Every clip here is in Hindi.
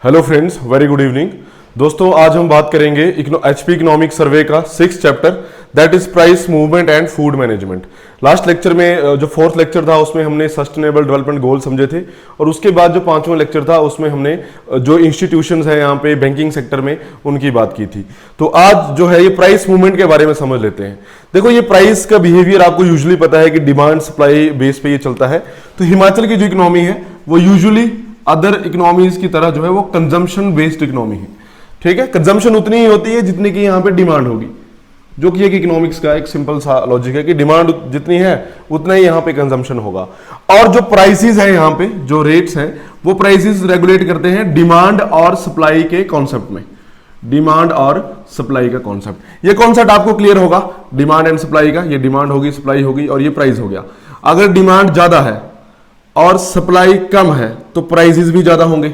Hello friends, very good evening. दोस्तों, आज हम बात करेंगे एचपी इकोनॉमिक सर्वे का 6th chapter, that is price movement and food management. Last lecture में जो 4th लेक्चर था उसमें हमने सस्टेनेबल डेवलपमेंट गोल समझे थे, और उसके बाद जो 5वां लेक्चर था उसमें हमने जो इंस्टीट्यूशंस हैं यहाँ पे बैंकिंग सेक्टर में उनकी बात की थी। तो आज जो है ये प्राइस मूवमेंट के बारे में समझ लेते हैं। देखो, ये प्राइस का बिहेवियर आपको यूजुअली पता है कि डिमांड सप्लाई बेस पे ये चलता है। तो हिमाचल की जो इकोनॉमी है वो यूजुअली अदर इकोनॉमीज की तरह जो है वो कंजम्पशन बेस्ड इकोनॉमी है। ठीक है, कंजम्पशन उतनी ही होती है जितनी की यहाँ पे डिमांड होगी, जो कि एक इकोनॉमिक्स का एक सिंपल सा लॉजिक है कि डिमांड जितनी है उतना ही यहाँ पे कंजम्पशन होगा। और जो प्राइसेस है यहाँ पे, जो रेट्स हैं, वो प्राइसेस रेगुलेट करते हैं डिमांड और सप्लाई के कॉन्सेप्ट में। डिमांड और सप्लाई का कॉन्सेप्ट, ये कॉन्सेप्ट आपको क्लियर होगा डिमांड एंड सप्लाई का। ये डिमांड होगी, सप्लाई होगी, और ये प्राइस हो गया। अगर डिमांड ज्यादा है और सप्लाई कम है तो प्राइसेस भी ज्यादा होंगे,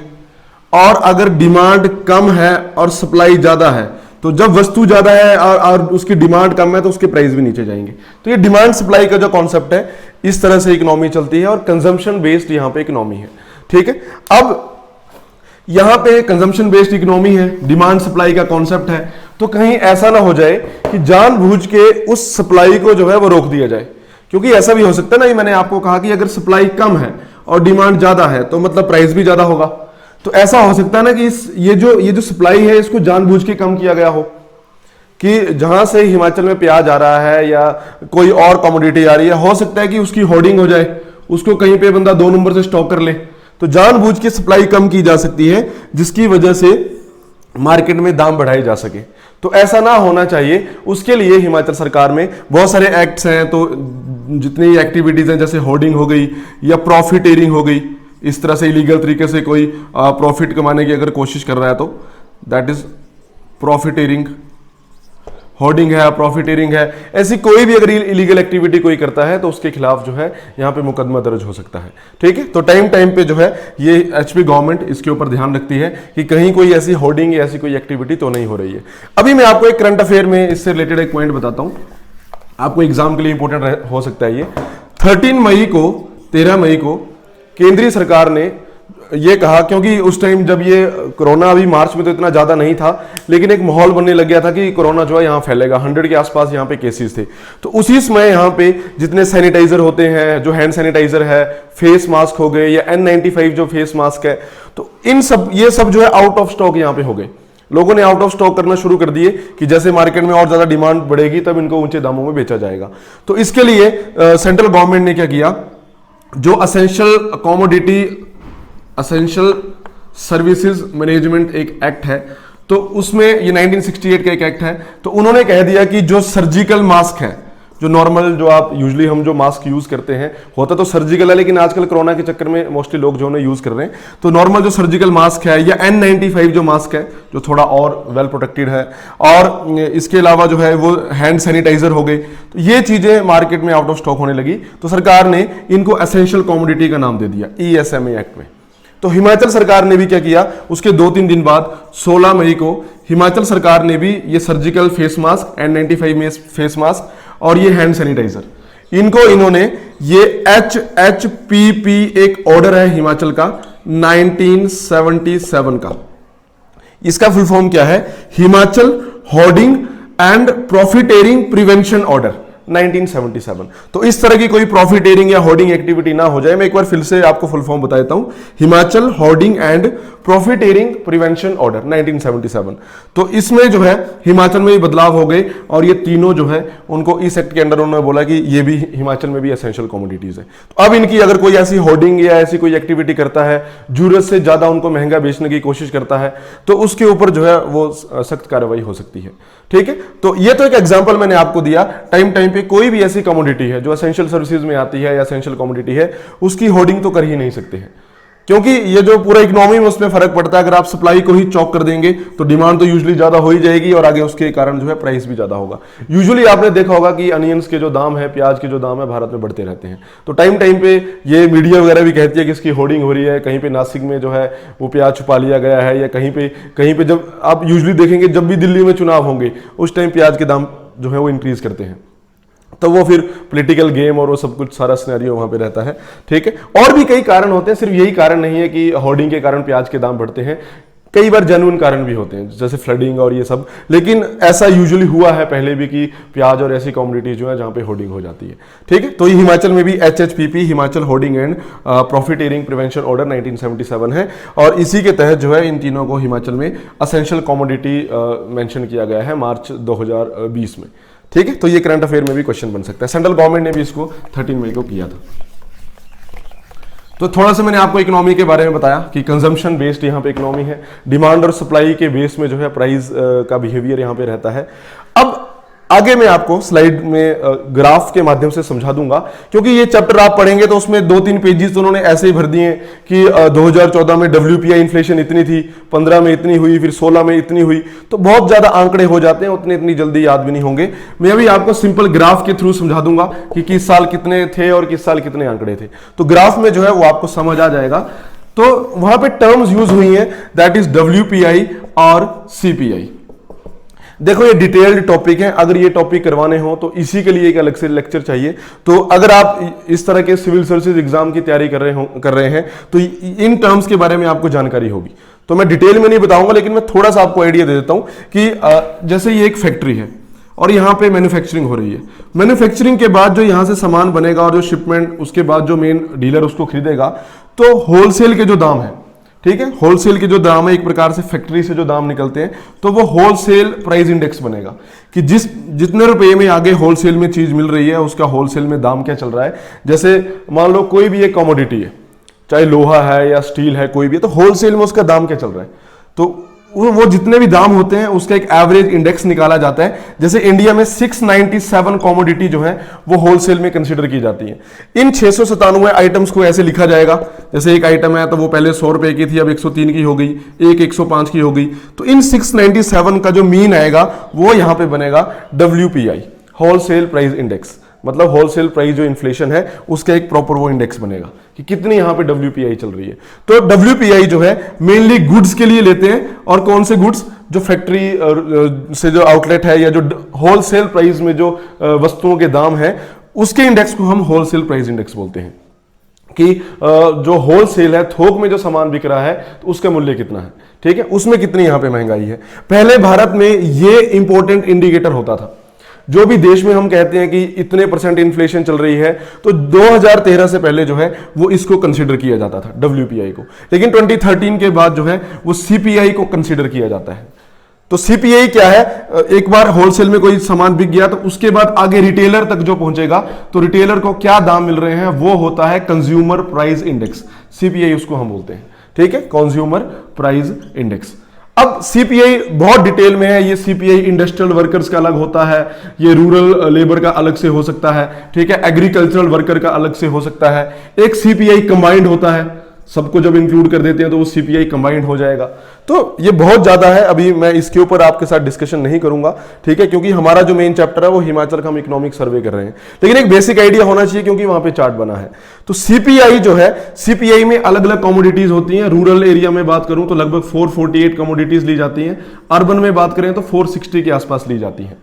और अगर डिमांड कम है और सप्लाई ज्यादा है तो जब वस्तु ज्यादा है और उसकी डिमांड कम है तो उसके प्राइस भी नीचे जाएंगे। तो ये डिमांड सप्लाई का जो कॉन्सेप्ट है, इस तरह से इकोनॉमी चलती है, और कंजम्पशन बेस्ड यहां पे इकोनॉमी है। ठीक है, अब यहां पे कंजम्पशन बेस्ड इकोनॉमी है, डिमांड सप्लाई का कॉन्सेप्ट है, तो कहीं ऐसा ना हो जाए कि जानबूझ के उस सप्लाई को जो है वो रोक दिया जाए। क्योंकि ऐसा भी हो सकता है ना, मैंने आपको कहा कि अगर सप्लाई कम है और डिमांड ज्यादा है तो मतलब प्राइस भी ज्यादा होगा। तो ऐसा हो सकता है ना कि ये जो सप्लाई है इसको जानबूझ के कम किया गया हो, कि जहां से हिमाचल में प्याज आ रहा है या कोई और कमोडिटी आ रही है, हो सकता है कि उसकी होर्डिंग हो जाए, उसको कहीं पे बंदा 2 नंबर से स्टॉक कर ले, तो जानबूझ के सप्लाई कम की जा सकती है जिसकी वजह से मार्केट में दाम बढ़ाए जा सके। तो ऐसा ना होना चाहिए, उसके लिए हिमाचल सरकार में बहुत सारे एक्ट्स हैं। तो जितनी एक्टिविटीज हैं, जैसे होर्डिंग हो गई या प्रॉफिटेरिंग हो गई, इस तरह से इलीगल तरीके से कोई प्रॉफिट कमाने की अगर कोशिश कर रहा है तो दैट इज प्रॉफिटेरिंग। होर्डिंग है, प्रॉफिटेरिंग है, ऐसी कोई भी अगर इलीगल एक्टिविटी कोई करता है तो उसके खिलाफ जो है यहाँ पे मुकदमा दर्ज हो सकता है। ठीक है, तो टाइम टाइम पे जो है ये एचपी गवर्नमेंट इसके ऊपर ध्यान रखती है कि कहीं कोई ऐसी होर्डिंग या ऐसी कोई एक्टिविटी तो नहीं हो रही है। अभी मैं आपको एक करंट अफेयर में इससे रिलेटेड एक पॉइंट बताता हूं, आपको एग्जाम के लिए इंपॉर्टेंट हो सकता है ये। 13 मई को केंद्रीय सरकार ने ये कहा, क्योंकि उस टाइम जब ये कोरोना, अभी मार्च में तो इतना ज्यादा नहीं था, लेकिन एक माहौल बनने लग गया था कि कोरोना जो है यहाँ फैलेगा, 100 के आसपास यहाँ पे केसेस थे। तो उसी समय यहाँ पे जितने सैनिटाइजर होते हैं, जो हैंड सैनिटाइजर है, फेस मास्क हो गए या N95 जो फेस मास्क है, तो ये सब जो है आउट ऑफ स्टॉक यहाँ पे हो गए। लोगों ने आउट ऑफ स्टॉक करना शुरू कर दिए कि जैसे मार्केट में और ज्यादा डिमांड बढ़ेगी तब इनको ऊंचे दामों में बेचा जाएगा। तो इसके लिए सेंट्रल गवर्नमेंट ने क्या किया, जो असेंशियल सर्विसेज मैनेजमेंट एक एक्ट है, तो उसमें ये 1968 का एक एक्ट है, तो उन्होंने कह दिया कि जो सर्जिकल मास्क है, जो नॉर्मल, जो आप यूजुअली हम जो मास्क यूज करते हैं, होता तो सर्जिकल है, लेकिन आजकल कोरोना के चक्कर में मोस्टली लोग जो है यूज कर रहे हैं, तो नॉर्मल जो सर्जिकल मास्क है या N95 जो मास्क है, जो थोड़ा और वेल प्रोटेक्टेड है, और इसके अलावा जो है वो हैंड सैनिटाइजर हो गए, तो ये चीजें मार्केट में आउट ऑफ स्टॉक होने लगी। तो सरकार ने इनको एसेंशियल कमोडिटी का नाम दे दिया ESMA एक्ट में। तो हिमाचल सरकार ने भी क्या किया, उसके 2-3 दिन बाद 16 मई को हिमाचल सरकार ने भी ये सर्जिकल फेस मास्क, N95 में फेस मास्क और ये हैंड सैनिटाइजर, इन्होंने ये HHPP एक ऑर्डर है हिमाचल का 1977 का। इसका फुल फॉर्म क्या है, Himachal hoarding and profiteering prevention order 1977। तो इस तरह की कोई प्रॉफिटेरिंग या होर्डिंग एक्टिविटी ना हो जाए। मैं एक बार फिर से आपको फुल फॉर्म बता देता हूं, Himachal hoarding and profiteering prevention order 1977। तो इसमें जो है हिमाचल में भी बदलाव हो गए, और ये तीनों जो है उनको इस एक्ट के अंडर उन्होंने बोला कि ये भी हिमाचल में भी एसेंशियल कमोडिटीज है। तो अब इनकी अगर कोई ऐसी होर्डिंग या ऐसी कोई एक्टिविटी करता है, जरूरत से ज्यादा उनको महंगा बेचने की कोशिश करता है, तो उसके ऊपर जो है वो सख्त कार्रवाई हो सकती है। ठीक है, तो ये तो एक एग्जांपल मैंने आपको दिया। टाइम टाइम पे कोई भी ऐसी कमोडिटी है जो एसेंशियल सर्विसेज में आती है या एसेंशियल कमोडिटी है, उसकी होर्डिंग तो कर ही नहीं सकते हैं, क्योंकि ये जो पूरा इकोनॉमी में उसमें फर्क पड़ता है। अगर आप सप्लाई को ही चौक कर देंगे तो डिमांड तो यूजुअली ज्यादा हो ही जाएगी, और आगे उसके कारण जो है प्राइस भी ज्यादा होगा। यूजुअली आपने देखा होगा कि अनियंस के जो दाम है, प्याज के जो दाम है, भारत में बढ़ते रहते हैं। तो टाइम टाइम पे ये मीडिया वगैरह भी कहती है कि इसकी होर्डिंग हो रही है, कहीं पे नासिक में जो है वो प्याज छुपा लिया गया है, या कहीं पे जब आप यूजुअली देखेंगे जब भी दिल्ली में चुनाव होंगे उस टाइम प्याज के दाम जो है वो इंक्रीज करते हैं। तो वो फिर पॉलिटिकल गेम और वो सब कुछ सारा सिनेरियो वहां पे रहता है। ठीक है, और भी कई कारण होते हैं, सिर्फ यही कारण नहीं है कि होर्डिंग के कारण प्याज के दाम बढ़ते हैं। कई बार जेन्युइन कारण भी होते हैं जैसे फ्लडिंग और ये सब, लेकिन ऐसा यूजुअली हुआ है पहले भी कि प्याज और ऐसी कमोडिटी जो है जहां पे होर्डिंग हो जाती है। ठीक है, तो ये हिमाचल में भी HHPP Himachal hoarding and profiteering prevention order 1977 है, और इसी के तहत जो है इन तीनों को हिमाचल में असेंशियल कमोडिटी मेंशन किया गया है मार्च 2020 में। ठीक है, तो ये करंट अफेयर में भी क्वेश्चन बन सकता है। सेंट्रल गवर्नमेंट ने भी इसको 13 मई को किया था। तो थोड़ा सा मैंने आपको इकोनॉमी के बारे में बताया कि कंजम्पशन बेस्ड यहाँ पे इकोनॉमी है, डिमांड और सप्लाई के बेस में जो है प्राइस का बिहेवियर यहाँ पे रहता है। अब आगे मैं आपको स्लाइड में ग्राफ के माध्यम से समझा दूंगा, क्योंकि ये चैप्टर आप पढ़ेंगे तो उसमें 2-3 पेजेस तो उन्होंने ऐसे ही भर दिए कि 2014 में WPI इन्फ्लेशन इतनी थी, 15 में इतनी हुई, फिर 16 में इतनी हुई, तो बहुत ज्यादा आंकड़े हो जाते हैं, उतने इतनी जल्दी याद भी नहीं होंगे। मैं अभी आपको सिंपल ग्राफ के थ्रू समझा दूंगा कि किस साल कितने थे और किस साल कितने आंकड़े थे, तो ग्राफ में जो है वो आपको समझ आ जाएगा। तो वहां पे टर्म्स यूज हुई हैं, दैट इज WPI और CPI। देखो ये डिटेल्ड टॉपिक है, अगर ये टॉपिक करवाने हो तो इसी के लिए एक अलग से लेक्चर चाहिए। तो अगर आप इस तरह के सिविल सर्विसेज एग्जाम की तैयारी कर रहे हैं तो इन टर्म्स के बारे में आपको जानकारी होगी। तो मैं डिटेल में नहीं बताऊंगा, लेकिन मैं थोड़ा सा आपको आइडिया दे देता हूं कि जैसे ये एक फैक्ट्री है और यहाँ पे मैन्युफैक्चरिंग हो रही है। मैन्युफैक्चरिंग के बाद जो यहाँ से सामान बनेगा और जो शिपमेंट, उसके बाद जो मेन डीलर उसको खरीदेगा, तो होलसेल के जो दाम है, ठीक है, होलसेल के जो दाम है, एक प्रकार से फैक्ट्री से जो दाम निकलते हैं, तो वो होलसेल प्राइस इंडेक्स बनेगा कि जितने रुपए में आगे होलसेल में चीज मिल रही है उसका होलसेल में दाम क्या चल रहा है। जैसे मान लो कोई भी एक कमोडिटी है, चाहे लोहा है या स्टील है, कोई भी है, तो होलसेल में उसका दाम क्या चल रहा है, तो वो जितने भी दाम होते हैं उसका एक एवरेज इंडेक्स निकाला जाता है। जैसे इंडिया में 697 कमोडिटी जो है वो होलसेल में कंसीडर की जाती है। इन 697 आइटम्स को ऐसे लिखा जाएगा, जैसे एक आइटम है तो वो पहले 100 रुपए की थी, अब 103 की हो गई, एक 105 की हो गई, तो इन 697 का जो मीन आएगा वो यहां पे बनेगा WPI, होलसेल प्राइस इंडेक्स। मतलब होलसेल प्राइस जो इन्फ्लेशन है उसका एक प्रॉपर वो इंडेक्स बनेगा कि कितनी यहां पे WPI चल रही है। तो WPI जो है मेनली गुड्स के लिए लेते हैं, और कौन से गुड्स, जो फैक्ट्री से जो आउटलेट है या जो होलसेल प्राइस में जो वस्तुओं के दाम है उसके इंडेक्स को हम होलसेल प्राइस इंडेक्स बोलते हैं कि जो होलसेल है, थोक में जो सामान बिक रहा है तो उसका मूल्य कितना है, ठीक है, उसमें कितनी यहां पे महंगाई है। पहले भारत में ये इंपॉर्टेंट इंडिकेटर होता था, जो भी देश में हम कहते हैं कि इतने % इन्फ्लेशन चल रही है, तो 2013 से पहले जो है वो इसको कंसीडर किया जाता था WPI को, लेकिन 2013 के बाद जो है वो CPI को कंसीडर किया जाता है। तो CPI क्या है, एक बार होलसेल में कोई सामान बिक गया तो उसके बाद आगे रिटेलर तक जो पहुंचेगा तो रिटेलर को क्या दाम मिल रहे हैं वो होता है कंज्यूमर प्राइस इंडेक्स, CPI उसको हम बोलते हैं, ठीक है, कंज्यूमर प्राइस इंडेक्स। अब CPI बहुत डिटेल में है, ये CPI इंडस्ट्रियल वर्कर्स का अलग होता है, ये रूरल लेबर का अलग से हो सकता है, ठीक है, एग्रीकल्चरल वर्कर का अलग से हो सकता है, एक CPI कंबाइंड होता है, सबको जब इंक्लूड कर देते हैं तो वो CPI कंबाइंड हो जाएगा। तो ये बहुत ज्यादा है, अभी मैं इसके ऊपर आपके साथ डिस्कशन नहीं करूंगा, ठीक है, क्योंकि हमारा जो मेन चैप्टर है वो हिमाचल का हम इकोनॉमिक सर्वे कर रहे हैं, लेकिन एक बेसिक आइडिया होना चाहिए क्योंकि वहां पे चार्ट बना है। तो CPI जो है, CPI में अलग अलग कमोडिटीज होती हैं। रूरल एरिया में बात करूं तो लगभग 448 कमोडिटीज ली जाती हैं, अर्बन में बात करें तो 460 के आसपास ली जाती हैं।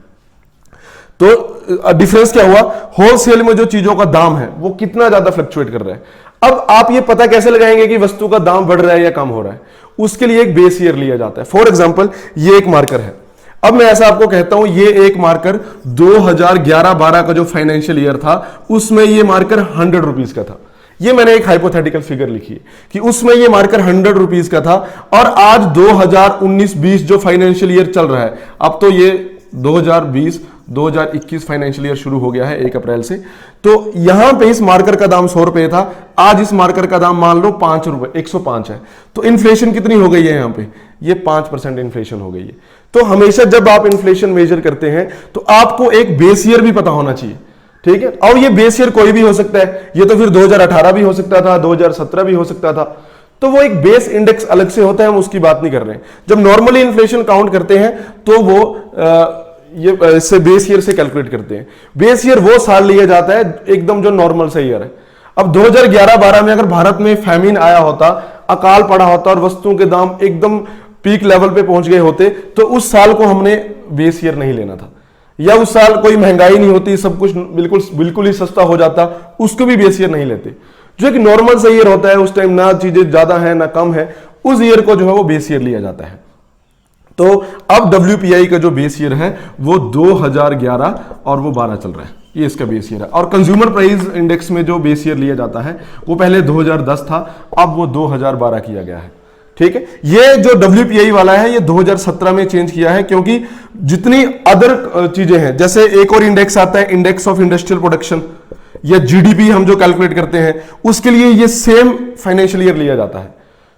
तो डिफरेंस क्या हुआ, होलसेल में जो चीजों का दाम है वो कितना ज्यादा फ्लक्चुएट कर रहा है। अब आप ये पता कैसे लगाएंगे कि वस्तु का दाम बढ़ रहा है या कम हो रहा है, उसके लिए एक बेस ईयर लिया जाता है। फॉर एग्जांपल ये एक मार्कर है, अब मैं ऐसा आपको कहता हूं ये एक मार्कर 2011-12 का जो फाइनेंशियल ईयर था उसमें ये मार्कर 100 रुपीज का था। ये मैंने एक हाइपोथेटिकल फिगर लिखी है कि उसमें ये मार्कर 100 रुपीज का था, और आज 2019-20 जो फाइनेंशियल ईयर चल रहा है, अब तो ये 2020-2021 फाइनेंशियल ईयर शुरू हो गया है 1 अप्रैल से, तो यहां पे इस मार्कर का दाम 100 रुपए था, आज इस मार्कर का दाम मान लो 5 रुपए, 105 है। तो इन्फ्लेशन कितनी हो गई है यहां पे, ये 5% इन्फ्लेशन हो गई है। तो हमेशा जब आप इन्फ्लेशन मेजर करते हैं तो आपको एक बेस ईयर भी पता होना चाहिए, ठीक है, और ये बेस ईयर कोई भी हो सकता है, ये तो फिर 2018 भी हो सकता था, 2017 भी हो सकता था, तो वो एक बेस इंडेक्स अलग से होता है, हम उसकी बात नहीं कर रहे हैं। जब नॉर्मली इन्फ्लेशन काउंट करते हैं तो वो ये इससे बेस ईयर से कैलकुलेट करते हैं। बेस ईयर वो साल लिया जाता है एकदम जो नॉर्मल सा ईयर है। अब 2011-12 में अगर भारत में फैमिन आया होता, अकाल पड़ा होता और वस्तुओं के दाम एकदम पीक लेवल पे पहुंच गए होते, तो उस साल को हमने बेस ईयर नहीं लेना था, या उस साल कोई महंगाई नहीं होती, सब कुछ बिल्कुल ही सस्ता हो जाता, उसको भी बेस ईयर नहीं लेते। जो एक नॉर्मल सा ईयर होता है, उस टाइम ना चीजें ज्यादा है ना कम है, उस ईयर को जो है वो बेस ईयर लिया जाता है। तो अब WPI का जो बेस ईयर है वो 2011 और वो 12 चल रहा है, ये इसका बेस ईयर है। और कंज्यूमर प्राइस इंडेक्स में जो बेस ईयर लिया जाता है वो पहले 2010 था, अब वो 2012 किया गया है। ठीक है, ये जो WPI वाला है ये 2017 में चेंज किया है, क्योंकि जितनी अदर चीजें हैं, जैसे एक और इंडेक्स आता है इंडेक्स ऑफ इंडस्ट्रियल प्रोडक्शन या GDP हम जो कैलकुलेट करते हैं, उसके लिए ये सेम फाइनेंशियल ईयर लिया जाता है।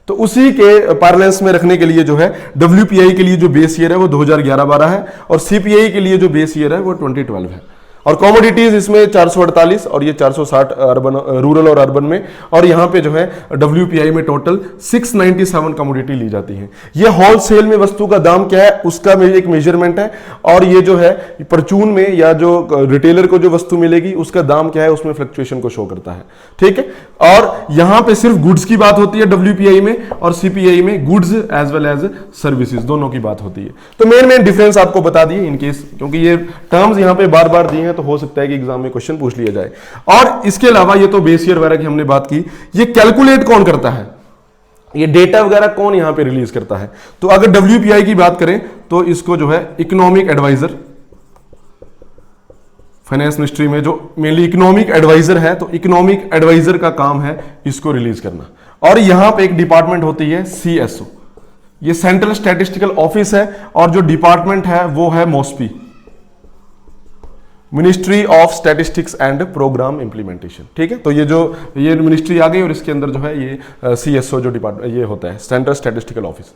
तो उसी के पार्लेंस में रखने के लिए जो है WPI के लिए जो बेस ईयर है वो 2011-12 है, और CPI के लिए जो बेस ईयर है वो 2012 है। और कॉमोडिटीज इसमें 448 और ये 460 अर्बन, रूरल और अर्बन में, और यहाँ पे जो है WPI में टोटल 697 कमोडिटी ली जाती है। ये होलसेल में वस्तु का दाम क्या है उसका एक मेजरमेंट है, और ये जो है परचून में या जो रिटेलर को जो वस्तु मिलेगी उसका दाम क्या है उसमें फ्लक्चुएशन को शो करता है। ठीक है, और यहाँ पे सिर्फ गुड्स की बात होती है WPI में, और CPI में goods as well as services दोनों की बात होती है। तो मेन डिफरेंस आपको बता दिए इनकेस, क्योंकि ये टर्म्स यहाँ पे बार बार दिए हैं तो हो सकता है कि एग्जाम में क्वेश्चन पूछ लिया जाए। और इसके अलावा ये तो बेस ईयर वगैरह की हमने बात की, ये कैलकुलेट कौन करता है, ये डेटा वगैरह कौन यहां पे रिलीज करता है। तो अगर WPI की बात करें तो इसको जो है इकोनॉमिक एडवाइजर, फाइनेंस मिनिस्ट्री में जो मेनली इकोनॉमिक एडवाइजर है, तो इकोनॉमिक एडवाइजर का काम है इसको रिलीज करना। और यहां पे एक डिपार्टमेंट होती है CSO, ये सेंट्रल स्टैटिस्टिकल ऑफिस है, और जो डिपार्टमेंट है वो है MOSPI, ministry of statistics and programme implementation. ठीक है, तो ये मिनिस्ट्री आ गई, और इसके अंदर जो है ये CSO जो डिपार्टमेंट ये होता है सेंट्रल स्टैटिस्टिकल ऑफिस,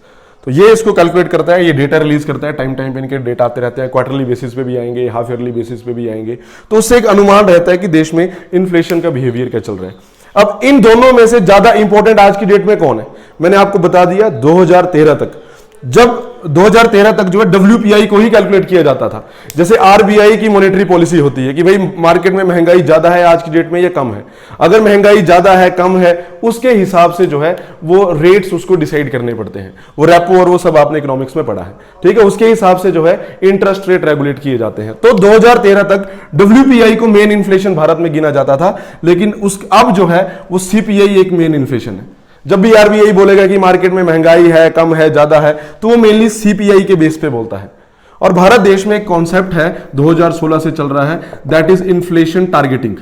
तो ये इसको कैलकुलेट करता है, ये डेटा रिलीज करता है। टाइम पे इनके डेटा आते रहते हैं, क्वार्टरली बेसिस पे भी आएंगे, हाफ ईयरली बेसिस पे भी आएंगे, तो उससे एक अनुमान रहता है कि देश में इन्फ्लेशन का बिहेवियर क्या चल रहा है। अब इन दोनों में से ज्यादा इंपॉर्टेंट आज की डेट में कौन है, मैंने आपको बता दिया 2013 तक, जब 2013 तक जो है WPI को ही कैलकुलेट किया जाता था। जैसे RBI की मॉनेटरी पॉलिसी होती है कि भाई मार्केट में महंगाई ज्यादा है आज की डेट में या कम है, अगर महंगाई ज्यादा है कम है उसके हिसाब से जो है वो रेट्स उसको डिसाइड करने पड़ते हैं, वो रेपो और वो सब आपने इकोनॉमिक्स में पढ़ा है। ठीक है, उसके हिसाब से जो है इंटरेस्ट रेट रेगुलेट किए जाते हैं। तो 2013 तक WPI को मेन इन्फ्लेशन भारत में गिना जाता था, लेकिन अब जो है वो CPI एक मेन इन्फ्लेशन है। जब भी RBI बोलेगा कि मार्केट में महंगाई है, कम है, ज्यादा है, तो वो मेनली CPI के बेस पे बोलता है। और भारत देश में एक कॉन्सेप्ट है 2016 से चल रहा है, दैट इज इन्फ्लेशन टारगेटिंग।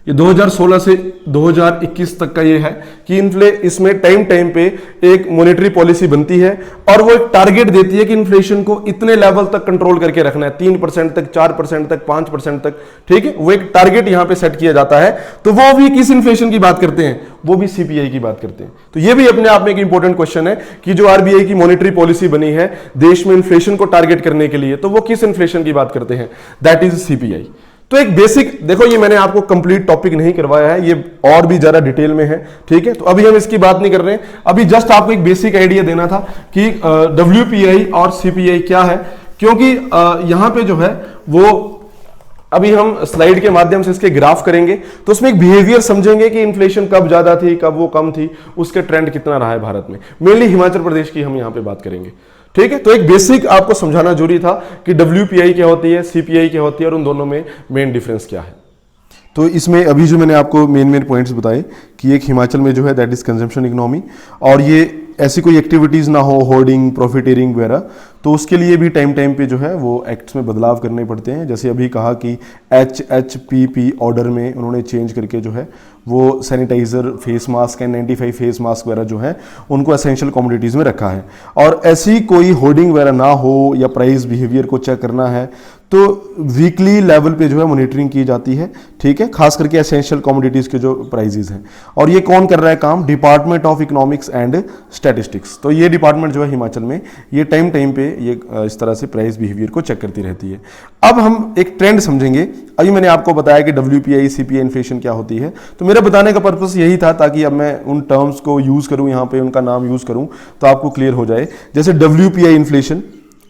ये 2016 से 2021 तक का ये है कि इसमें टाइम पे एक मॉनेटरी पॉलिसी बनती है, और वो एक टारगेट देती है कि इन्फ्लेशन को इतने लेवल तक कंट्रोल करके रखना है, 3% तक, 4% तक, 5% तक। ठीक है, वो एक टारगेट यहां पे सेट किया जाता है। तो वो भी किस इन्फ्लेशन की बात करते हैं, वो भी CPI की बात करते हैं। तो ये भी अपने आप में एक इंपॉर्टेंट क्वेश्चन है कि जो RBI की मॉनेटरी पॉलिसी बनी है देश में इन्फ्लेशन को टारगेट करने के लिए, तो वो किस इन्फ्लेशन की बात करते हैं, दैट इज CPI। तो एक बेसिक देखो, ये मैंने आपको कंप्लीट टॉपिक नहीं करवाया है, ये और भी ज्यादा डिटेल में है। ठीक है, तो अभी हम इसकी बात नहीं कर रहे हैं, अभी जस्ट आपको एक बेसिक आइडिया देना था कि WPI और CPI क्या है, क्योंकि यहां पे जो है वो अभी हम स्लाइड के माध्यम से इसके ग्राफ करेंगे, तो उसमें एक बिहेवियर समझेंगे कि इन्फ्लेशन कब ज्यादा थी, कब वो कम थी, उसका ट्रेंड कितना रहा है भारत में। मेनली हिमाचल प्रदेश की हम यहां पे बात करेंगे। ठीक है, तो एक बेसिक आपको समझाना जरूरी था कि WPI क्या होती है, CPI क्या होती है, और उन दोनों में मेन डिफरेंस क्या है। तो इसमें अभी जो मैंने आपको मेन पॉइंट्स बताए कि एक हिमाचल में जो है दैट इज कंजम्पशन इकोनॉमी, और ये ऐसी कोई एक्टिविटीज़ ना हो, होर्डिंग, प्रॉफिटेरिंग वगैरह, तो उसके लिए भी टाइम पे जो है वो एक्ट्स में बदलाव करने पड़ते हैं। जैसे अभी कहा कि HHPP ऑर्डर में उन्होंने चेंज करके जो है वो sanitiser, face mask and 95 face mask वगैरह जो है उनको एसेंशियल कमोडिटीज़ में रखा है। और ऐसी कोई होर्डिंग वगैरह ना हो या प्राइस बिहेवियर को चेक करना है तो वीकली लेवल पे जो है मॉनिटरिंग की जाती है। ठीक है, खास करके एसेंशियल कमोडिटीज़ के जो प्राइजेज हैं। और ये कौन कर रहा है काम, department of economics and statistics. तो ये डिपार्टमेंट जो है हिमाचल में ये टाइम पे ये इस तरह से प्राइस बिहेवियर को चेक करती रहती है। अब हम एक ट्रेंड समझेंगे। अभी मैंने आपको बताया कि WPI CPI इन्फ्लेशन क्या होती है, तो मेरा बताने का पर्पस यही था ताकि अब मैं उन टर्म्स को यूज़ करूँ, यहाँ पे उनका नाम यूज़ करूँ तो आपको क्लियर हो जाए। जैसे WPI इन्फ्लेशन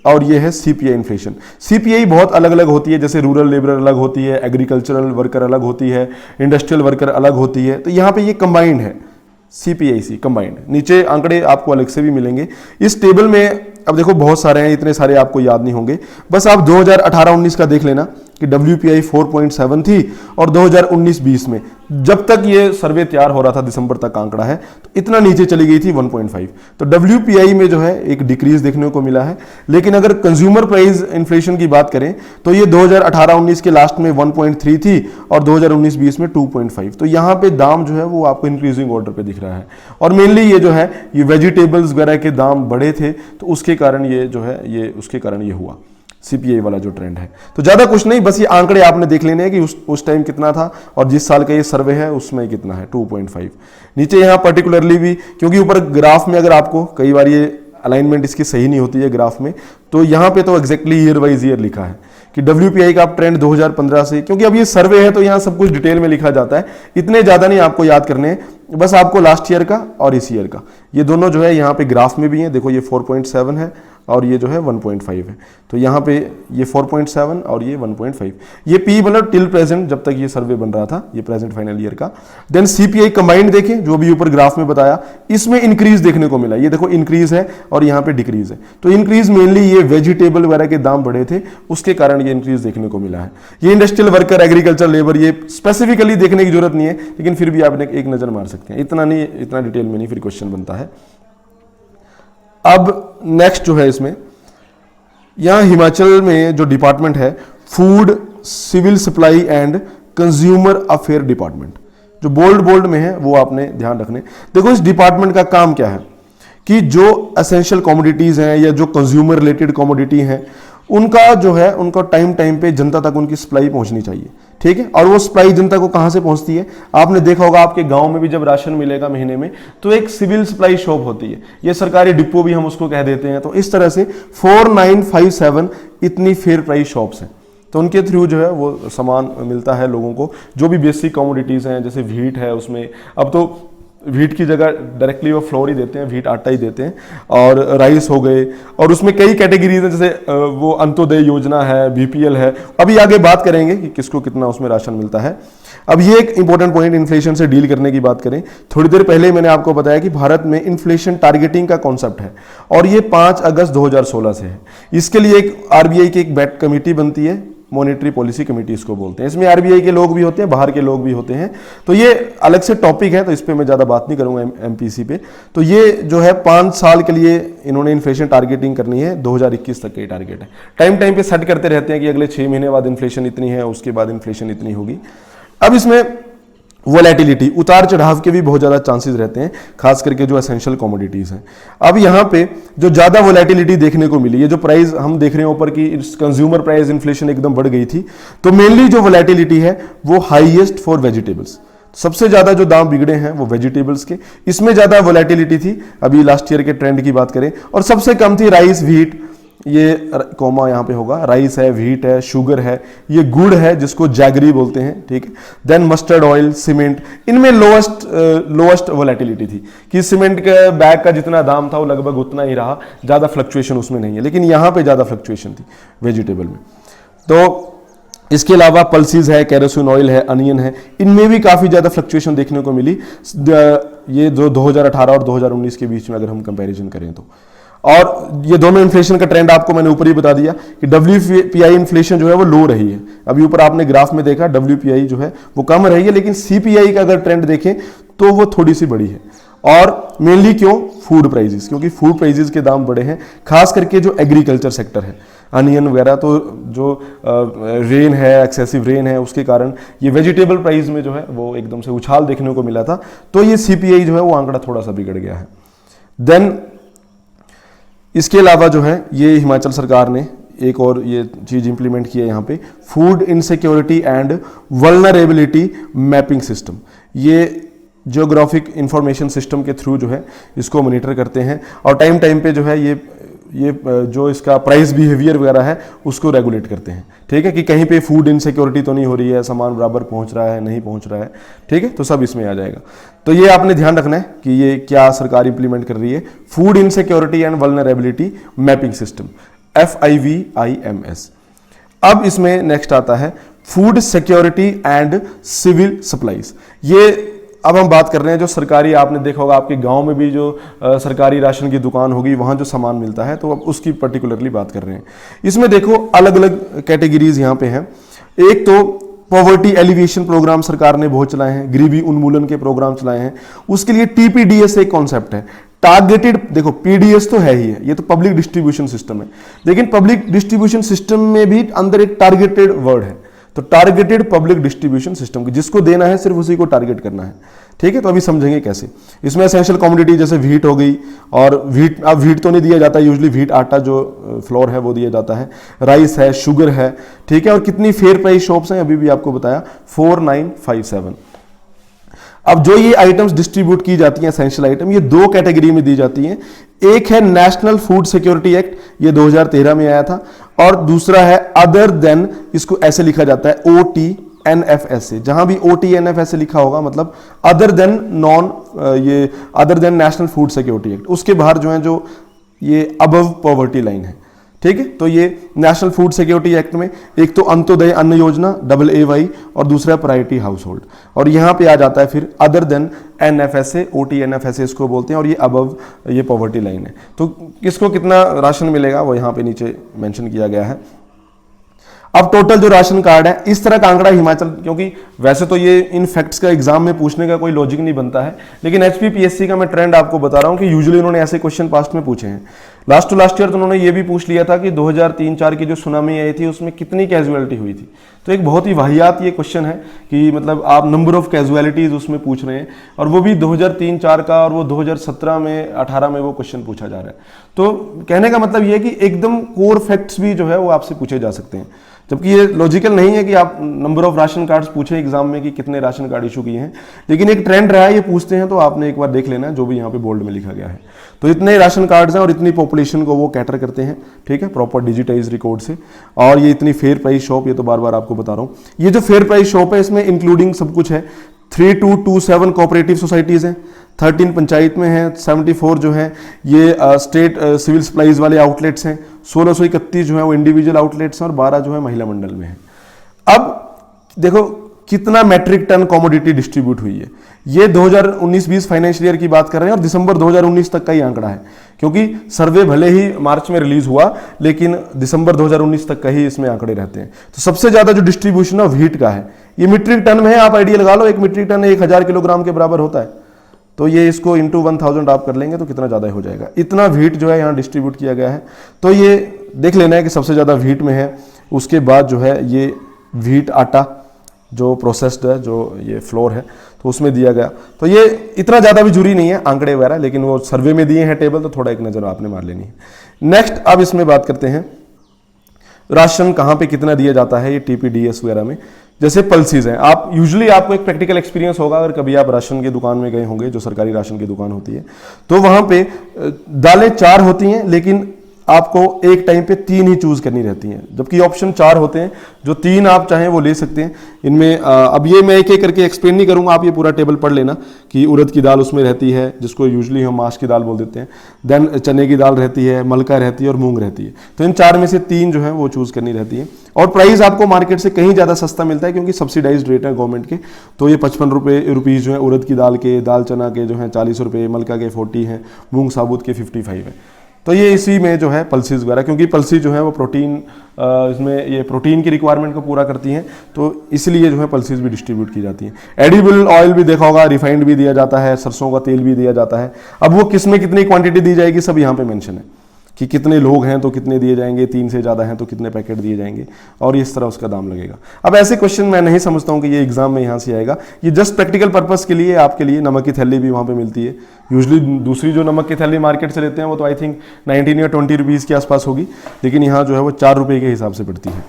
और ये है CPI इन्फ्लेशन। CPI बहुत अलग अलग होती है, जैसे रूरल लेबर अलग होती है, एग्रीकल्चरल वर्कर अलग होती है, इंडस्ट्रियल वर्कर अलग होती है। तो यहाँ पे ये कंबाइंड है, CPIC कंबाइंड। नीचे आंकड़े आपको अलग से भी मिलेंगे इस टेबल में। अब देखो बहुत सारे हैं, इतने सारे आपको याद नहीं होंगे, बस आप 2018-19 का देख लेना कि WPI 4.7 थी और 2019-20 में जब तक ये सर्वे तैयार हो रहा था, दिसंबर तक का आंकड़ा है, तो इतना नीचे चली गई थी 1.5। तो WPI में जो है एक डिक्रीज देखने को मिला है। लेकिन अगर कंज्यूमर प्राइस इन्फ्लेशन की बात करें तो ये 2018-19 के लास्ट में 1.3 थी और 2019-20 में 2.5। तो यहाँ पे दाम जो है वो आपको इंक्रीजिंग ऑर्डर पे दिख रहा है। और मेनली ये जो है ये वेजिटेबल्स वगैरह के दाम बढ़े थे, तो उसके कारण ये जो है ये हुआ CPI वाला जो ट्रेंड है। तो ज्यादा कुछ नहीं, बस ये आंकड़े आपने देख लेने हैं कि उस टाइम कितना था और जिस साल का ये सर्वे है उसमें कितना है, 2.5। नीचे यहाँ पर्टिकुलरली भी, क्योंकि ऊपर ग्राफ में अगर आपको कई बार ये अलाइनमेंट इसकी सही नहीं होती है ग्राफ में, तो यहाँ पे तो एग्जैक्टली ईयर वाइज ईयर लिखा है कि WPI का आप ट्रेंड 2015 से, क्योंकि अब ये सर्वे है तो यहाँ सब कुछ डिटेल में लिखा जाता है, इतने ज्यादा नहीं आपको याद करने हैं, बस आपको लास्ट ईयर का और इस ईयर का, ये दोनों जो है यहाँ पे ग्राफ में भी है। देखो ये 4.7 है और ये जो है 1.5 है, तो यहाँ पे ये 4.7 और ये 1.5। ये P मतलब टिल प्रेजेंट, जब तक ये सर्वे बन रहा था, ये प्रेजेंट फाइनल ईयर का। देन CPI कंबाइंड देखें, जो भी ऊपर ग्राफ में बताया, इसमें इंक्रीज देखने को मिला। ये देखो इंक्रीज है और यहाँ पे डिक्रीज है। तो इंक्रीज मेनली ये वेजिटेबल वगैरह के दाम बढ़े थे, उसके कारण ये इंक्रीज देखने को मिला है। ये इंडस्ट्रियल वर्कर, एग्रीकल्चर लेबर, ये स्पेसिफिकली देखने की जरूरत नहीं है, लेकिन फिर भी आप एक नजर मार सकते हैं। इतना नहीं, इतना डिटेल में नहीं, फिर क्वेश्चन बनता है। अब नेक्स्ट जो है इसमें, यहां हिमाचल में जो डिपार्टमेंट है, food civil supply and consumer affair department, जो बोल्ड में है वो आपने ध्यान रखने। देखो इस डिपार्टमेंट का काम क्या है कि जो एसेंशियल कमोडिटीज हैं या जो कंज्यूमर रिलेटेड कमोडिटी हैं, उनका जो है उनका टाइम पे जनता तक उनकी सप्लाई पहुंचनी चाहिए, ठीक है। और वो सप्लाई जनता को कहां से पहुंचती है? आपने देखा होगा आपके गांव में भी जब राशन मिलेगा महीने में, तो एक सिविल सप्लाई शॉप होती है, ये सरकारी डिपो भी हम उसको कह देते हैं। तो इस तरह से 4957 इतनी फेयर प्राइस शॉप्स हैं, तो उनके थ्रू जो है वो सामान मिलता है लोगों को, जो भी बेसिक कमोडिटीज हैं, जैसे व्हीट है, उसमें अब तो व्हीट की जगह डायरेक्टली वो फ्लोर ही देते हैं, व्हीट आटा ही देते हैं, और राइस हो गए, और उसमें कई कैटेगरीज हैं, जैसे वो अंत्योदय योजना है, BPL है। अभी आगे बात करेंगे कि किसको कितना उसमें राशन मिलता है। अब ये एक इंपॉर्टेंट पॉइंट, इन्फ्लेशन से डील करने की बात करें, थोड़ी देर पहले मैंने आपको बताया कि भारत में इन्फ्लेशन टारगेटिंग का कॉन्सेप्ट है, और ये 5 अगस्त 2016 से है। इसके लिए एक RBI की एक बैट कमेटी बनती है, मॉनेटरी पॉलिसी कमेटी इसको बोलते हैं। इसमें RBI के लोग भी होते हैं, बाहर के लोग भी होते हैं, तो ये अलग से टॉपिक है, तो इस पे मैं ज़्यादा बात नहीं करूंगा MPC पे। तो ये जो है 5 साल के लिए इन्होंने इन्फ्लेशन टारगेटिंग करनी है, 2021 तक का टारगेट है। टाइम पे सेट करते रहते हैं कि अगले 6 महीने बाद इन्फ्लेशन इतनी है, उसके बाद इन्फ्लेशन इतनी होगी। अब इसमें वोलेटिलिटी, उतार चढ़ाव के भी बहुत ज़्यादा चांसेस रहते हैं, खास करके जो एसेंशियल कमोडिटीज़ हैं। अब यहाँ पे जो ज़्यादा वोलेटिलिटी देखने को मिली, ये जो प्राइस हम देख रहे हैं ऊपर की कंज्यूमर प्राइस इन्फ्लेशन एकदम बढ़ गई थी, तो मेनली जो वोलेटिलिटी है वो हाईएस्ट फॉर वेजिटेबल्स। सबसे ज़्यादा जो दाम बिगड़े हैं वो वेजिटेबल्स के, इसमें ज़्यादा वोलेटिलिटी थी अभी लास्ट ईयर के ट्रेंड की बात करें, और सबसे कम थी राइस, व्हीट, ये कॉमा यहाँ पे होगा, राइस है, व्हीट है, शुगर है, ये गुड़ है जिसको जैगरी बोलते हैं, ठीक है। देन मस्टर्ड ऑयल, सीमेंट, इनमें लोएस्ट वोलेटिलिटी थी कि सीमेंट के बैग का जितना दाम था वो लगभग उतना ही रहा, ज़्यादा फ्लक्चुएशन उसमें नहीं है, लेकिन यहाँ पे ज़्यादा फ्लक्चुएशन थी वेजिटेबल में। तो इसके अलावा पल्सीज है, केरोसिन ऑयल है, अनियन है, इनमें भी काफ़ी ज़्यादा फ्लक्चुएशन देखने को मिली, ये जो 2018 और 2019 के बीच में अगर हम कंपैरिजन करें तो। और ये दोनों इन्फ्लेशन का ट्रेंड आपको मैंने ऊपर ही बता दिया कि WPI इन्फ्लेशन जो है वो लो रही है। अभी ऊपर आपने ग्राफ में देखा WPI जो है वो कम रही है, लेकिन CPI का अगर ट्रेंड देखें तो वो थोड़ी सी बड़ी है। और मेनली क्यों? फूड प्राइजेस, क्योंकि फूड प्राइजेस के दाम बढ़े हैं, खास करके जो एग्रीकल्चर सेक्टर है, अनियन वगैरह, तो जो रेन है, एक्सेसिव रेन है, उसके कारण ये वेजिटेबल प्राइस में जो है वो एकदम से उछाल देखने को मिला था, तो ये CPI जो है वो आंकड़ा थोड़ा सा बिगड़ गया है। देन इसके अलावा जो है ये हिमाचल सरकार ने एक और ये चीज इंप्लीमेंट की है यहाँ पे, food insecurity and vulnerability mapping system. ये जियोग्राफिक इंफॉर्मेशन सिस्टम के थ्रू जो है इसको मॉनिटर करते हैं, और टाइम पे जो है ये जो इसका प्राइस बिहेवियर वगैरह है उसको रेगुलेट करते हैं, ठीक है, कि कहीं पे फूड इनसिक्योरिटी तो नहीं हो रही है, सामान बराबर पहुंच रहा है, नहीं पहुंच रहा है, ठीक है, तो सब इसमें आ जाएगा। तो ये आपने ध्यान रखना है कि ये क्या सरकार इंप्लीमेंट कर रही है, food insecurity and vulnerability mapping system, FIVIMS। अब इसमें नेक्स्ट आता है food security and civil supplies. ये अब हम बात कर रहे हैं जो सरकारी, आपने देखा होगा आपके गांव में भी जो सरकारी राशन की दुकान होगी वहां जो सामान मिलता है, तो अब उसकी पर्टिकुलरली बात कर रहे हैं। इसमें देखो अलग अलग कैटेगरीज यहाँ पे हैं। एक तो पॉवर्टी एलिवेशन प्रोग्राम सरकार ने बहुत चलाए हैं, गरीबी उन्मूलन के प्रोग्राम चलाए हैं, उसके लिए टीपीडीएस एक कॉन्सेप्ट है, टारगेटेड। देखो पीडीएस तो है ही है, ये तो पब्लिक डिस्ट्रीब्यूशन सिस्टम है, लेकिन पब्लिक डिस्ट्रीब्यूशन सिस्टम में भी अंदर एक टारगेटेड वर्ड है, तो टारगेटेड पब्लिक डिस्ट्रीब्यूशन सिस्टम की जिसको देना है सिर्फ उसी को टारगेट करना है, ठीक है। तो अभी समझेंगे कैसे। इसमें एसेंशियल कमोडिटी जैसे व्हीट हो गई, और व्हीट, अब व्हीट तो नहीं दिया जाता यूजुअली, व्हीट आटा जो फ्लोर है वो दिया जाता है, राइस है, शुगर है, ठीक है। और कितनी फेयर प्राइस शॉप्स हैं अभी भी आपको बताया 4957। अब जो ये आइटम्स डिस्ट्रीब्यूट की जाती हैं एसेंशियल आइटम, ये दो कैटेगरी में दी जाती हैं। एक है नेशनल फूड सिक्योरिटी एक्ट, ये 2013 में आया था, और दूसरा है अदर देन, इसको ऐसे लिखा जाता है OTNFSA। जहां भी OTNFSA लिखा होगा मतलब अदर देन ये other than national food security act, उसके बाहर जो है जो ये अबव पॉवर्टी लाइन है, ठीक है। तो ये नेशनल फूड सिक्योरिटी एक्ट में एक तो अंत्योदय अन्न योजना AAY और दूसरा प्रायोरिटी हाउस होल्ड, और यहां पे आ जाता है फिर अदर देन NFSA, OTNFSA इसको बोलते हैं, और ये अबव ये पॉवर्टी लाइन है। तो किसको कितना राशन मिलेगा वो यहां पे नीचे मेंशन किया गया है। अब टोटल जो राशन कार्ड है, इस तरह का आंकड़ा हिमाचल, क्योंकि वैसे तो ये इन फैक्ट्स का एग्जाम में पूछने का कोई लॉजिक नहीं बनता है, लेकिन HPPSC का मैं ट्रेंड आपको बता रहा हूं कि यूजुअली उन्होंने ऐसे क्वेश्चन पास्ट में पूछे हैं। लास्ट टू लास्ट ईयर तो उन्होंने ये भी पूछ लिया था कि 2003-4 की जो सुनामी आई थी उसमें कितनी कैजुअलिटी हुई थी। तो एक बहुत ही वाहियात ये क्वेश्चन है कि मतलब आप नंबर ऑफ कैजुअलिटीज उसमें पूछ रहे हैं, और वो भी 2003-4 का, और वो 2017 में 18 में वो क्वेश्चन पूछा जा रहा है। तो कहने का मतलब ये है कि एकदम कोर फैक्ट्स भी जो है वो आपसे पूछे जा सकते हैं, जबकि ये लॉजिकल नहीं है कि आप नंबर ऑफ राशन कार्ड्स पूछें एग्जाम में कि कितने राशन कार्ड इशू किए हैं, लेकिन एक ट्रेंड रहा है ये पूछते हैं, तो आपने एक बार देख लेना जो भी यहाँ पे बोल्ड में लिखा गया है। तो इतने राशन कार्ड्स हैं और इतनी पॉपुलेशन को वो कैटर करते हैं, ठीक है, प्रॉपर डिजिटाइज रिकॉर्ड से, और ये इतनी फेयर प्राइस शॉप, ये तो बार बार आपको बता रहा हूँ। ये जो फेयर प्राइस शॉप है इसमें इंक्लूडिंग सब कुछ है। 3227 कोऑपरेटिव सोसाइटीज हैं, 13 पंचायत में हैं, 74 जो है ये स्टेट सिविल सप्लाईज वाले आउटलेट्स हैं, 1631 जो है वो इंडिविजुअल आउटलेट्स हैं, और 12 जो है महिला मंडल में है। अब देखो कितना मैट्रिक टन कमोडिटी डिस्ट्रीब्यूट हुई है। ये 2019-20 फाइनेंशियल ईयर की बात कर रहे हैं, और दिसंबर 2019 तक का ही आंकड़ा है, क्योंकि सर्वे भले ही मार्च में रिलीज हुआ लेकिन दिसंबर 2019 तक का ही इसमें आंकड़े रहते हैं। तो सबसे ज्यादा जो डिस्ट्रीब्यूशन है व्हीट का है, ये मीट्रिक टन में है। आप आइडिया लगा लो, एक मीट्रिक टन 1000 किलोग्राम के बराबर होता है, तो ये इसको इंटू 1000 आप कर लेंगे तो कितना ज्यादा हो जाएगा। इतना व्हीट जो है यहाँ डिस्ट्रीब्यूट किया गया है, तो ये देख लेना है कि सबसे ज्यादा व्हीट में है। उसके बाद जो है ये व्हीट आटा जो प्रोसेस्ड है, जो ये फ्लोर है, तो उसमें दिया गया। तो ये इतना ज़्यादा भी जरूरी नहीं है आंकड़े वगैरह, लेकिन वो सर्वे में दिए हैं टेबल, तो थोड़ा एक नज़र आपने मार लेनी है। नेक्स्ट अब इसमें बात करते हैं राशन कहाँ पे कितना दिया जाता है, ये TPDS वगैरह में। जैसे पल्सेस हैं, आप यूजुअली आपको एक प्रैक्टिकल एक्सपीरियंस होगा, अगर कभी आप राशन की दुकान में गए होंगे, जो सरकारी राशन की दुकान होती है, तो वहाँ पे दालें 4 होती हैं, लेकिन आपको एक टाइम पे 3 ही चूज करनी रहती हैं, जबकि ऑप्शन 4 होते हैं। जो 3 आप चाहें वो ले सकते हैं। इनमें अब ये मैं एक एक करके एक्सप्लेन नहीं करूंगा, आप ये पूरा टेबल पढ़ लेना कि उड़द की दाल उसमें रहती है, जिसको यूजुअली हम माश की दाल बोल देते हैं, देन चने की दाल रहती है, मलका रहती है, और मूंग रहती है। तो इन 4 में से 3 जो है वो चूज करनी रहती है, और प्राइस आपको मार्केट से कहीं ज़्यादा सस्ता मिलता है, क्योंकि सब्सिडाइज्ड रेट है गवर्नमेंट के। तो ये 55 रुपये जो है उड़द की दाल के, दाल चना के जो है 40 रुपये, मलका के 40 हैं, मूंग साबुत के 55 है। तो ये इसी में जो है पल्सेस वगैरह, क्योंकि पल्सेस जो है वो प्रोटीन, इसमें ये प्रोटीन की रिक्वायरमेंट को पूरा करती हैं, तो इसलिए जो है पल्सेस भी डिस्ट्रीब्यूट की जाती हैं। एडिबल ऑयल भी देखा होगा, रिफाइंड भी दिया जाता है, सरसों का तेल भी दिया जाता है। अब वो किस में कितनी क्वांटिटी दी जाएगी सब यहाँ पे मेंशन है, कि कितने लोग हैं तो कितने दिए जाएंगे, 3 से ज़्यादा हैं तो कितने पैकेट दिए जाएंगे, और इस तरह उसका दाम लगेगा। अब ऐसे क्वेश्चन मैं नहीं समझता हूँ कि ये एग्जाम में यहाँ से आएगा, ये जस्ट प्रैक्टिकल पर्पस के लिए आपके लिए। नमक की थैली भी वहाँ पे मिलती है, यूजुअली दूसरी जो नमक की थैली मार्केट से लेते हैं वो तो आई थिंक 19 या 20 रुपीज़ के आसपास होगी, लेकिन यहाँ जो है वो 4 रुपये के हिसाब से पड़ती है।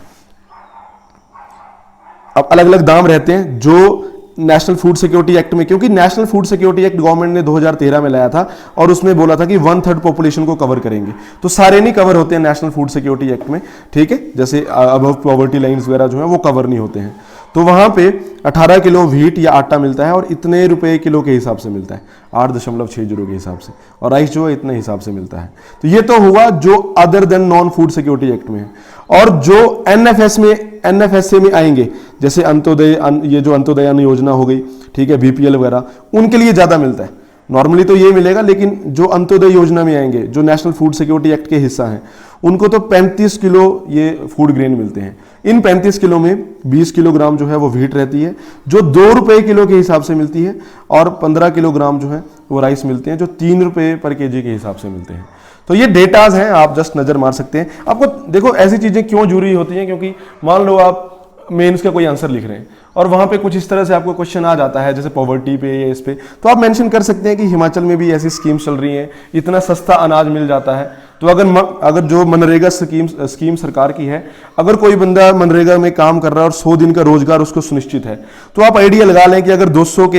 अब अलग अलग दाम रहते हैं जो नेशनल फूड सिक्योरिटी एक्ट में, क्योंकि national food security act government ने 2013 में लाया था, और उसमें बोला था कि 1/3 पॉपुलेशन को कवर करेंगे, तो सारे नहीं कवर होते हैं नेशनल फूड सिक्योरिटी एक्ट में, ठीक है। जैसे अबव पॉवर्टी लाइंस वगैरह जो है वो कवर नहीं होते हैं। तो वहां पे 18 किलो व्हीट या आटा मिलता है, और इतने रुपए किलो के हिसाब से मिलता है, 8.60 के हिसाब से, और राइस जो है इतने हिसाब से मिलता है। तो ये तो हुआ जो other than non food security act में है। और जो NFSA में आएंगे, जैसे अंत्योदय, ये जो अंत्योदय अन्न योजना हो गई, ठीक है, BPL वगैरह, उनके लिए ज़्यादा मिलता है। नॉर्मली तो ये मिलेगा, लेकिन जो अंत्योदय योजना में आएंगे, जो नेशनल फूड सिक्योरिटी एक्ट के हिस्सा हैं, उनको तो 35 किलो ये फूड ग्रेन मिलते हैं। इन 35 किलो में 20 किलोग्राम जो है वो व्हीट रहती है जो 2 रुपए किलो के हिसाब से मिलती है, और 15 किलोग्राम जो है वो राइस मिलते हैं जो 3 रुपए पर केजी के हिसाब से मिलते हैं। तो ये डेटाज हैं, आप जस्ट नजर मार सकते हैं। आपको देखो ऐसी चीजें क्यों जरूरी होती हैं, क्योंकि मान लो आप मेंस का कोई आंसर लिख रहे हैं और वहां पे कुछ इस तरह से आपको क्वेश्चन आ जाता है जैसे पॉवर्टी पे या इस पे, तो आप मेंशन कर सकते हैं कि हिमाचल में भी ऐसी स्कीम्स चल रही हैं, इतना सस्ता अनाज मिल जाता है। तो अगर जो मनरेगा स्कीम सरकार की है, अगर कोई बंदा मनरेगा में काम कर रहा है और 100 दिन का रोजगार उसको सुनिश्चित है, तो आप आइडिया लगा लें कि अगर 200 के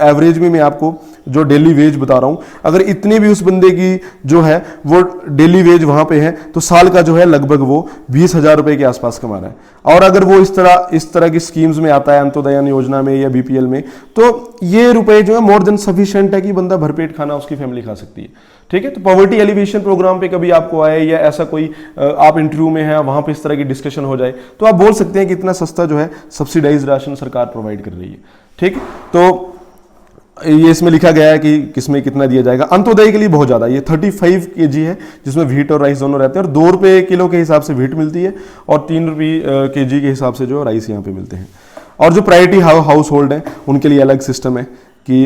एवरेज में मैं आपको जो डेली वेज बता रहा हूं, अगर इतनी भी उस बंदे की जो है वो डेली वेज वहां पे है, तो साल का जो है लगभग वो 20,000 रुपए के आसपास कमा रहा है। और अगर वो इस तरह की स्कीम्स में आता है, अंत्योदय योजना में या बीपीएल में, तो ये रुपए जो है मोर देन सफिशिएंट है कि बंदा भरपेट खाना उसकी फैमिली खा सकती है। ठीक है, तो पॉवर्टी एलिवेशन प्रोग्राम पे कभी आपको आए या ऐसा कोई आप इंटरव्यू में है वहां पे इस तरह की डिस्कशन हो जाए, तो आप बोल सकते हैं कि इतना सस्ता जो है सब्सिडाइज राशन सरकार प्रोवाइड कर रही है। ठीक, तो ये इसमें लिखा गया है कि किसमें कितना दिया जाएगा। अंत्योदय के लिए बहुत ज्यादा, ये 35 kg है जिसमें व्हीट और राइस दोनों रहते हैं, और 2 रुपए किलो के हिसाब से व्हीट मिलती है और 3 रुपये केजी के हिसाब से जो राइस यहाँ पे मिलते हैं। और जो प्रायोरिटी हाउस होल्ड है उनके लिए अलग सिस्टम है कि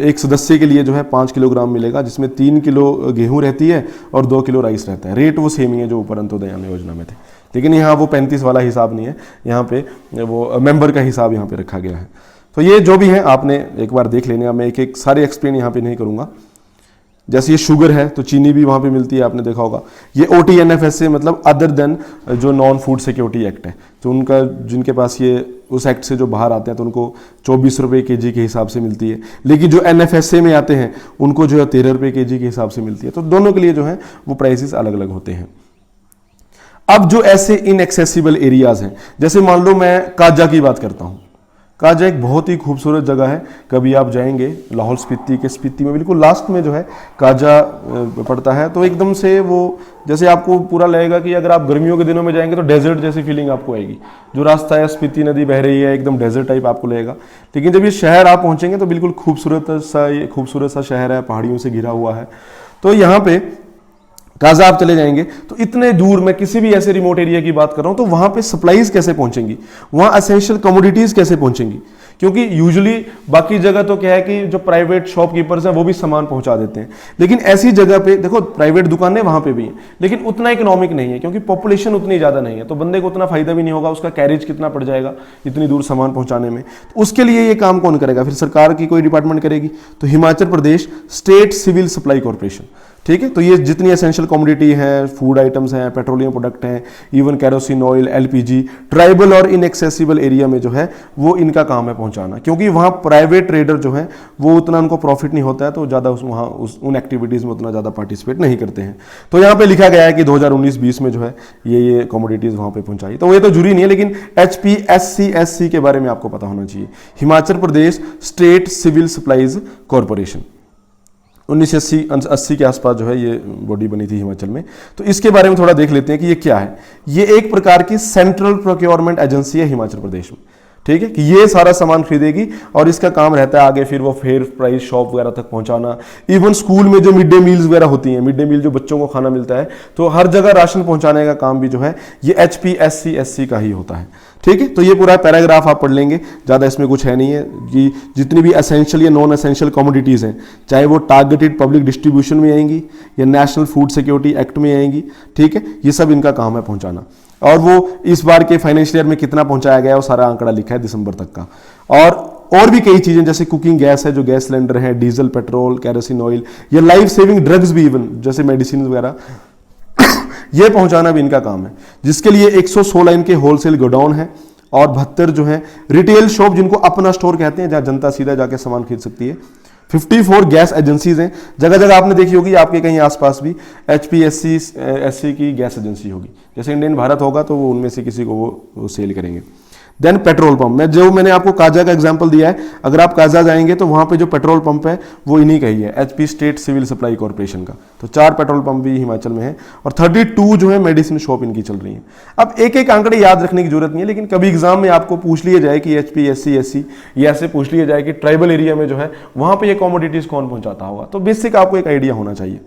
एक सदस्य के लिए जो है 5 किलोग्राम मिलेगा, जिसमें 3 किलो गेहूं रहती है और 2 किलो राइस रहता है। रेट वो सेम ही है जो ऊपर अंत्योदय योजना में थे, लेकिन यहाँ वो 35 वाला हिसाब नहीं है, यहाँ पे वो मेंबर का हिसाब यहाँ पे रखा गया है। तो ये जो भी है आपने एक बार देख लेने, मैं एक एक सारे एक्सप्लेन यहाँ पे नहीं करूँगा। जैसे ये शुगर है तो चीनी भी वहाँ पे मिलती है, आपने देखा होगा। ये OTNFS से मतलब अदर देन जो नॉन फूड सिक्योरिटी एक्ट है, तो उनका जिनके पास ये उस एक्ट से जो बाहर आते हैं तो उनको 24 रुपये केजी के हिसाब से मिलती है, लेकिन जो NFSA में आते हैं उनको जो है 13 रुपये केजी के हिसाब से मिलती है। तो दोनों के लिए जो है वो प्राइसेस अलग अलग होते हैं। अब जो ऐसे इनएक्सेसिबल एरियाज हैं, जैसे मान लो मैं काजा की बात करता हूँ। काजा एक बहुत ही खूबसूरत जगह है, कभी आप जाएंगे लाहौल स्पीति में बिल्कुल लास्ट में जो है काजा पड़ता है, तो एकदम से वो जैसे आपको पूरा लगेगा कि अगर आप गर्मियों के दिनों में जाएंगे तो डेजर्ट जैसी फीलिंग आपको आएगी। जो रास्ता है स्पीति नदी बह रही है, एकदम डेजर्ट टाइप आपको लगेगा। लेकिन जब ये शहर आप पहुंचेंगे तो बिल्कुल खूबसूरत सा शहर है, पहाड़ियों से घिरा हुआ है। तो यहाँ पे काजा आप चले जाएंगे तो इतने दूर, मैं किसी भी ऐसे रिमोट एरिया की बात कर रहा हूं, तो वहां पे सप्लाईज कैसे पहुंचेंगी, वहां एसेंशियल कमोडिटीज कैसे पहुंचेंगी, क्योंकि यूजुअली बाकी जगह तो क्या है कि जो प्राइवेट शॉपकीपर्स हैं वो भी सामान पहुंचा देते हैं, लेकिन ऐसी जगह पे देखो प्राइवेट दुकानें वहां पे भी हैं, लेकिन उतना इकोनॉमिक नहीं है क्योंकि पॉपुलेशन उतनी ज्यादा नहीं है, तो बंदे को उतना फायदा भी नहीं होगा, उसका कैरेज कितना पड़ जाएगा इतनी दूर सामान पहुंचाने में। तो उसके लिए ये काम कौन करेगा, फिर सरकार की कोई डिपार्टमेंट करेगी, तो Himachal Pradesh state civil supply corporation. ठीक है, तो ये जितनी एसेंशियल कमोडिटी है, फूड आइटम्स हैं, पेट्रोलियम प्रोडक्ट हैं, even kerosene oil, LPG, tribal और इनएक्सेसिबल एरिया में जो है वो इनका काम है पहुंचाना, क्योंकि वहाँ प्राइवेट ट्रेडर जो है वो उतना उनको प्रॉफिट नहीं होता है, तो ज़्यादा उन एक्टिविटीज़ में उतना ज़्यादा पार्टिसिपेट नहीं करते हैं। तो यहाँ पे लिखा गया है कि 2019-20 में जो है ये कमोडिटीज़ वहाँ पे पहुँचाई, तो ये तो जरूरी नहीं है, लेकिन HPSC के बारे में आपको पता होना चाहिए। Himachal Pradesh state civil supplies corporation 1980 के आसपास जो है ये बॉडी बनी थी हिमाचल में। तो इसके बारे में थोड़ा देख लेते हैं कि ये क्या है। ये एक प्रकार की सेंट्रल प्रोक्योरमेंट एजेंसी है हिमाचल प्रदेश में। ठीक है, कि ये सारा सामान खरीदेगी और इसका काम रहता है आगे फिर वो फेयर प्राइस शॉप वगैरह तक पहुंचाना। इवन स्कूल में जो मिड डे मील्स वगैरह होती हैं, मिड डे मील जो बच्चों को खाना मिलता है, तो हर जगह राशन पहुंचाने का काम भी जो है ये HPSC का ही होता है। ठीक है, तो ये पूरा पैराग्राफ आप पढ़ लेंगे, ज़्यादा इसमें कुछ है नहीं है। कि जितनी भी एसेंशियल या नॉन एसेंशियल कमोडिटीज़ हैं, चाहे वो टारगेटेड पब्लिक डिस्ट्रीब्यूशन में आएंगी या नेशनल फूड सिक्योरिटी एक्ट में आएंगी, ठीक है, ये सब इनका काम है पहुंचाना। और वो इस बार के फाइनेंशियल ईयर में कितना पहुंचाया गया है वो सारा आंकड़ा लिखा है दिसंबर तक का। और भी कई चीजें जैसे कुकिंग गैस है, जो गैस सिलेंडर है, डीजल, पेट्रोल, कैरोसिन ऑयल, या लाइफ सेविंग ड्रग्स भी, इवन जैसे मेडिसिन वगैरह ये पहुंचाना भी इनका काम है, जिसके लिए 116 इनके होलसेल गोडाउन है और 72 जो है रिटेल शॉप, जिनको अपना स्टोर कहते हैं, जहां जनता सीधा जाके सामान खरीद सकती है। 54 गैस एजेंसीज हैं, जगह जगह आपने देखी होगी आपके कहीं आसपास भी HPSC की गैस एजेंसी होगी। जैसे इंडियन भारत होगा तो वो उनमें से किसी को वो सेल करेंगे। देन पेट्रोल पंप, मैंने आपको काजा का एग्जांपल दिया है, अगर आप काजा जाएंगे तो वहां पे जो पेट्रोल पंप है वो इन्हीं का ही है, HP state civil supply corporation का। तो 4 पेट्रोल पंप भी हिमाचल में है और 32 जो है मेडिसिन शॉप इनकी चल रही है। अब एक एक आंकड़े याद रखने की जरूरत नहीं है, लेकिन कभी एग्जाम में आपको पूछ लिया जाए कि HPSC या ऐसे पूछ लिया जाए कि ट्राइबल एरिया में जो है वहां पर ये कमोडिटीज कौन पहुंचाता होगा, तो बेसिक आपको एक आइडिया होना चाहिए।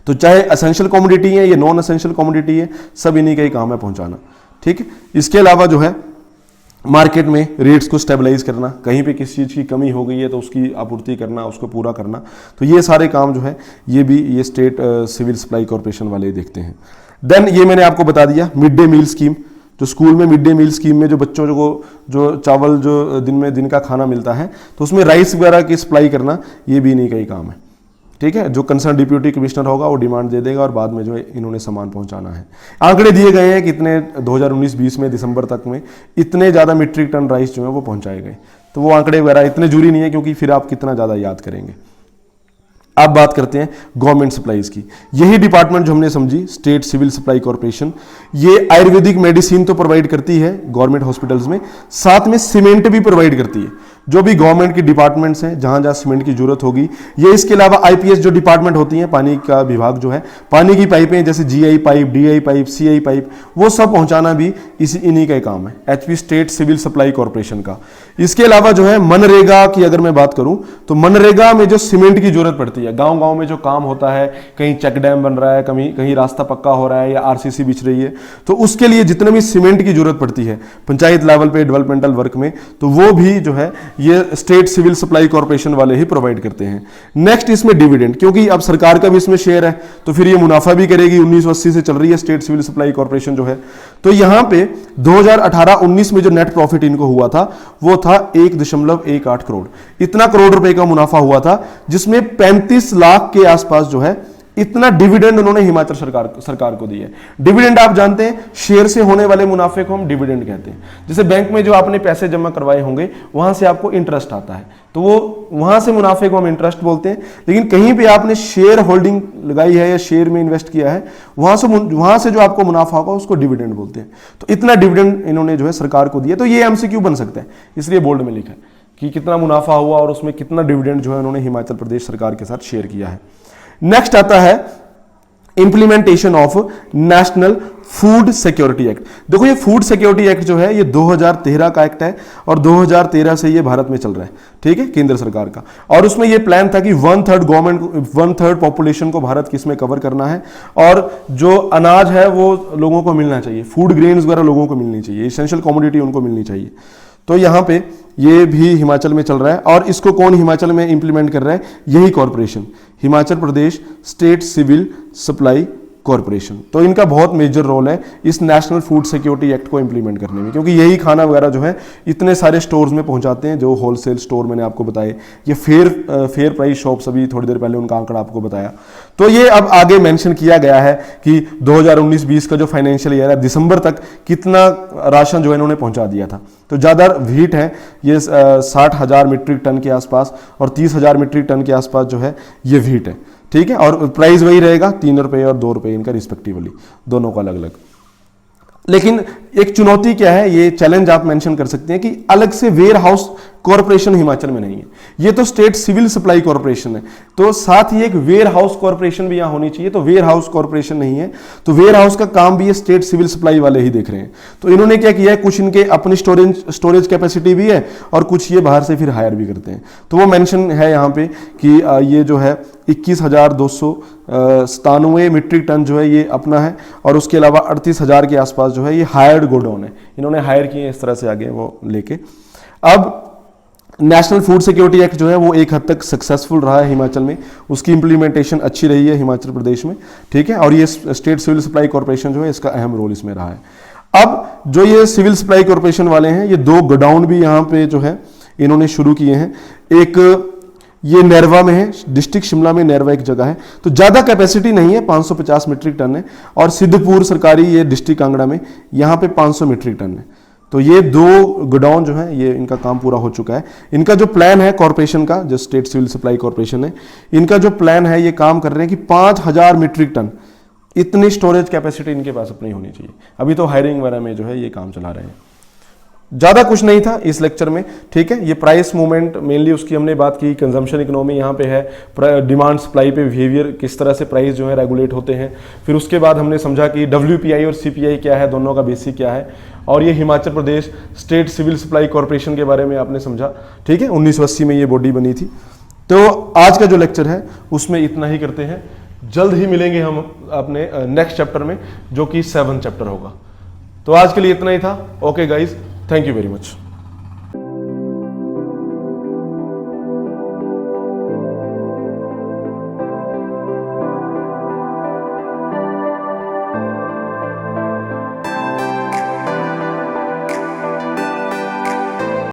तो चाहे असेंशियल कमोडिटी है या नॉन असेंशियल कमोडिटी है, सब इन्हीं का ही काम है पहुंचाना। ठीक है, इसके अलावा जो है मार्केट में रेट्स को स्टेबलाइज करना, कहीं पे किसी चीज़ की कमी हो गई है तो उसकी आपूर्ति करना, उसको पूरा करना, तो ये सारे काम जो है ये भी ये स्टेट सिविल सप्लाई कॉर्पोरेशन वाले देखते हैं। देन ये मैंने आपको बता दिया मिड डे मील स्कीम, जो स्कूल में मिड डे मील स्कीम में जो बच्चों को जो चावल जो दिन का खाना मिलता है, तो उसमें राइस वगैरह की सप्लाई करना ये भी इन्हीं का ही काम है। ठीक है, जो कंसर्न डिप्यूटी कमिश्नर होगा वो डिमांड दे देगा और बाद में जो है इन्होंने सामान पहुंचाना है। आंकड़े दिए गए हैं कि इतने 2019-20 में दिसंबर तक में इतने ज़्यादा मीट्रिक टन राइस जो है वो पहुंचाए गए, तो वो आंकड़े वगैरह इतने जरूरी नहीं है क्योंकि फिर आप कितना ज़्यादा याद करेंगे। अब बात करते हैं गवर्नमेंट सप्लाईज की। यही डिपार्टमेंट जो हमने समझी स्टेट सिविल सप्लाई कॉर्पोरेशन, ये आयुर्वेदिक मेडिसिन तो प्रोवाइड करती है गवर्नमेंट हॉस्पिटल्स में, साथ में सीमेंट भी प्रोवाइड करती है। जो भी गवर्नमेंट की डिपार्टमेंट्स हैं जहां जहां सीमेंट की जरूरत होगी, ये इसके अलावा आईपीएस जो डिपार्टमेंट होती हैं, पानी का विभाग जो है, पानी की पाइपें जैसे GI pipe, DI pipe, CI pipe, वो सब पहुंचाना भी इन्हीं का ही काम है, HP state civil supply corporation का। इसके अलावा जो है मनरेगा की अगर मैं बात करूं तो मनरेगा में जो सीमेंट की जरूरत पड़ती है, गांव गांव में जो काम होता है, कहीं चेक डैम बन रहा है, कहीं रास्ता पक्का हो रहा है या आरसीसी बिछ रही है, तो उसके लिए जितने भी सीमेंट की जरूरत पड़ती है पंचायत लेवल पे डेवलपमेंटल वर्क में, तो वो भी जो है ये स्टेट सिविल सप्लाई कॉर्पोरेशन वाले ही प्रोवाइड करते हैं। नेक्स्ट इसमें डिविडेंड, क्योंकि अब सरकार का भी इसमें शेयर है तो फिर ये मुनाफा भी करेगी। 1980 से चल रही है स्टेट सिविल सप्लाई कॉर्पोरेशन जो है, तो यहां पे 2018-19 में जो नेट प्रॉफिट इनको हुआ था वो था 1.18 करोड़, इतना करोड़ रुपए का मुनाफा हुआ था, जिसमें 35 लाख के आसपास जो है इतना डिविडेंड उन्होंने हिमाचल सरकार को दिया है। डिविडेंड आप जानते हैं, शेयर से होने वाले मुनाफे को हम डिविडेंड कहते हैं। जैसे बैंक में जो आपने पैसे जमा करवाए होंगे वहां से आपको इंटरेस्ट आता है, तो वो वहां से मुनाफे को हम इंटरेस्ट बोलते हैं। लेकिन कहीं पे आपने शेयर होल्डिंग लगाई है या शेयर में इन्वेस्ट किया है, वहां से जो आपको मुनाफा होगा उसको डिविडेंड बोलते हैं। तो इतना डिविडेंड इन्होंने जो है सरकार को दिया, तो ये एमसीक्यू बन सकता है, इसलिए बोल्ड में लिखा है कि कितना मुनाफा हुआ और उसमें कितना डिविडेंड जो है उन्होंने हिमाचल प्रदेश सरकार के साथ शेयर किया है। नेक्स्ट आता है implementation of national food security act. देखो ये फूड सिक्योरिटी एक्ट जो है ये 2013 का एक्ट है और 2013 से ये भारत में चल रहा है, ठीक है, केंद्र सरकार का। और उसमें ये प्लान था कि 1/3 गवर्नमेंट, 1/3 पॉपुलेशन को भारत की इसमें कवर करना है, और जो अनाज है वो लोगों को मिलना चाहिए, फूड ग्रेन्स वगैरह लोगों को मिलनी चाहिए, एसेंशियल कमोडिटी उनको मिलनी चाहिए। तो यहाँ पे ये भी हिमाचल में चल रहा है, और इसको कौन हिमाचल में इंप्लीमेंट कर रहा है? यही corporation, Himachal Pradesh state civil supply corporation. तो इनका बहुत मेजर रोल है इस नेशनल फूड सिक्योरिटी एक्ट को इंप्लीमेंट करने में, क्योंकि यही खाना वगैरह जो है इतने सारे स्टोर्स में पहुंचाते हैं, जो होलसेल स्टोर मैंने आपको बताए, ये फेयर प्राइस शॉप्स, अभी थोड़ी देर पहले उनका आंकड़ा आपको बताया। तो ये अब आगे मेंशन किया गया है कि 2019-20 का जो फाइनेंशियल ईयर है, दिसंबर तक कितना राशन जो है इन्होंने पहुंचा दिया था। तो ज़्यादा व्हीट है ये 60,000 मीट्रिक टन के आसपास, और 30,000 मीट्रिक टन के आसपास जो है ये व्हीट है, ठीक है। और प्राइस वही रहेगा 3 रुपये और 2 रुपये इनका रिस्पेक्टिवली, दोनों का अलग अलग। लेकिन एक चुनौती क्या है, ये चैलेंज आप मेंशन कर सकते हैं कि अलग से वेयर हाउस कॉर्पोरेशन हिमाचल में नहीं है। ये तो स्टेट सिविल सप्लाई कॉर्पोरेशन है, तो साथ ही एक वेयर हाउस कॉर्पोरेशन भी यहां होनी चाहिए। तो वेयर हाउस कॉर्पोरेशन नहीं है, तो वेयर हाउस का काम भी ये स्टेट सिविल सप्लाई वाले ही देख रहे हैं। तो इन्होंने क्या किया है, कुछ इनके अपनी स्टोरेज कैपेसिटी भी है और कुछ ये बाहर से फिर हायर भी करते हैं। तो वो मेंशन है यहाँ पे कि ये जो है 21,297 मीट्रिक टन जो है ये अपना है, और उसके अलावा 38,000 के आसपास जो है ये हायर्ड गोडाउन है, इन्होंने हायर किए इस तरह से आगे वो लेके। अब नेशनल फूड सिक्योरिटी एक्ट जो है वो एक हद तक सक्सेसफुल रहा है हिमाचल में, उसकी इंप्लीमेंटेशन अच्छी रही है हिमाचल प्रदेश में, ठीक है। और ये स्टेट सिविल सप्लाई कॉर्पोरेशन जो है इसका अहम रोल इसमें रहा है। अब जो ये सिविल सप्लाई कॉर्पोरेशन वाले हैं, ये 2 गोडाउन भी यहाँ पे जो है इन्होंने शुरू किए हैं। एक ये नैरवा में है, डिस्ट्रिक्ट शिमला में नैरवा एक जगह है, तो ज़्यादा कैपेसिटी नहीं है, 550 मीट्रिक टन है। और सिद्धपुर सरकारी ये डिस्ट्रिक्ट कांगड़ा में, यहाँ पे 500 मीट्रिक टन है। तो ये 2 गोडाउन जो है ये इनका काम पूरा हो चुका है। इनका जो प्लान है कॉर्पोरेशन का, जो स्टेट सिविल सप्लाई कॉर्पोरेशन है, इनका जो प्लान है ये काम कर रहे हैं कि 5,000 मीट्रिक टन इतनी स्टोरेज कैपेसिटी इनके पास अपनी होनी चाहिए। अभी तो हायरिंग वगैरह में जो है ये काम चला रहे हैं। ज़्यादा कुछ नहीं था इस लेक्चर में, ठीक है। ये प्राइस मूवमेंट मेनली उसकी हमने बात की, कंजम्पशन इकोनॉमी यहाँ पे है, डिमांड सप्लाई पे बिहेवियर, किस तरह से प्राइस जो है रेगुलेट होते हैं। फिर उसके बाद हमने समझा कि WPI और CPI क्या है, दोनों का बेसिक क्या है, और ये Himachal Pradesh state civil supply corporation के बारे में आपने समझा, ठीक है। 1980 में ये बॉडी बनी थी। तो आज का जो लेक्चर है उसमें इतना ही करते हैं। जल्द ही मिलेंगे हम अपने नेक्स्ट चैप्टर में, जो कि 7th चैप्टर होगा। तो आज के लिए इतना ही था। Okay guys, thank you very much.